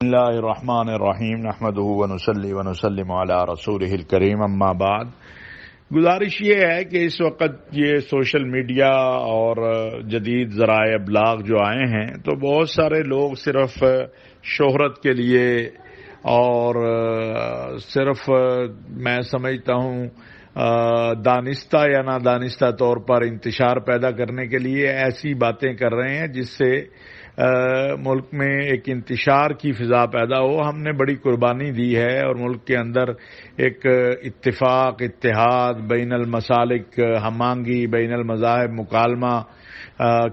اللہ الرحمن الرحیم نحمدہ ونصلی ونسلم علی رسولہ الکریم اما بعد۔ گزارش یہ ہے کہ اس وقت یہ سوشل میڈیا اور جدید ذرائع ابلاغ جو آئے ہیں تو بہت سارے لوگ صرف شہرت کے لیے اور صرف میں سمجھتا ہوں دانستہ یا نادانستہ طور پر انتشار پیدا کرنے کے لیے ایسی باتیں کر رہے ہیں جس سے ملک میں ایک انتشار کی فضا پیدا ہو۔ ہم نے بڑی قربانی دی ہے اور ملک کے اندر ایک اتفاق، اتحاد، بین المسالک ہمانگی، بین المذاہب مکالمہ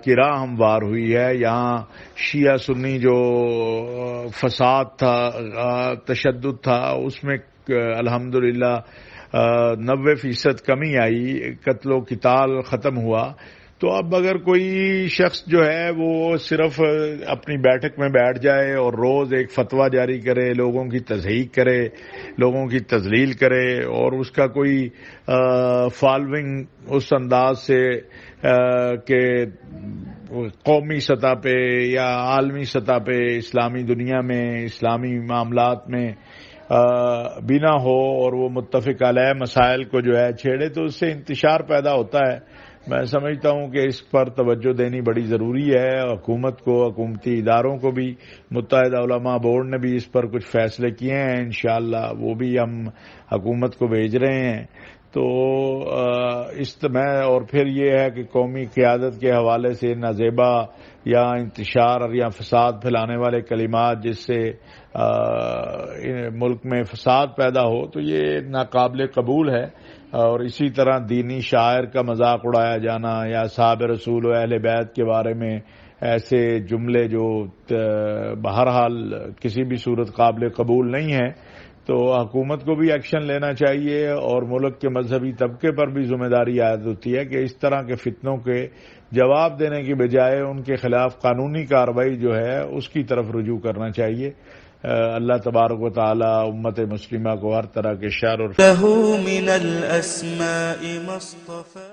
کی راہ ہموار ہوئی ہے۔ یہاں شیعہ سنی جو فساد تھا، تشدد تھا، اس میں الحمدللہ 90% کمی آئی، قتل و قتال ختم ہوا۔ تو اب اگر کوئی شخص جو ہے وہ صرف اپنی بیٹھک میں بیٹھ جائے اور روز ایک فتویٰ جاری کرے، لوگوں کی تضحیق کرے، لوگوں کی تذلیل کرے اور اس کا کوئی فالوئنگ اس انداز سے کہ قومی سطح پہ یا عالمی سطح پہ اسلامی دنیا میں اسلامی معاملات میں بنا ہو اور وہ متفق علیہ مسائل کو جو ہے چھیڑے، تو اس سے انتشار پیدا ہوتا ہے۔ میں سمجھتا ہوں کہ اس پر توجہ دینی بڑی ضروری ہے۔ حکومت کو، حکومتی اداروں کو بھی، متحدہ علماء بورڈ نے بھی اس پر کچھ فیصلے کیے ہیں، انشاءاللہ وہ بھی ہم حکومت کو بھیج رہے ہیں۔ تو میں اور پھر یہ ہے کہ قومی قیادت کے حوالے سے نازیبا یا انتشار یا فساد پھیلانے والے کلمات جس سے ملک میں فساد پیدا ہو تو یہ ناقابل قبول ہے۔ اور اسی طرح دینی شاعر کا مذاق اڑایا جانا یا اصحاب رسول و اہل بیت کے بارے میں ایسے جملے جو بہرحال کسی بھی صورت قابل قبول نہیں ہے، تو حکومت کو بھی ایکشن لینا چاہیے اور ملک کے مذہبی طبقے پر بھی ذمہ داری عائد ہوتی ہے کہ اس طرح کے فتنوں کے جواب دینے کی بجائے ان کے خلاف قانونی کارروائی جو ہے اس کی طرف رجوع کرنا چاہیے۔ اللہ تبارک و تعالی امت مسلمہ کو ہر طرح کے شر اور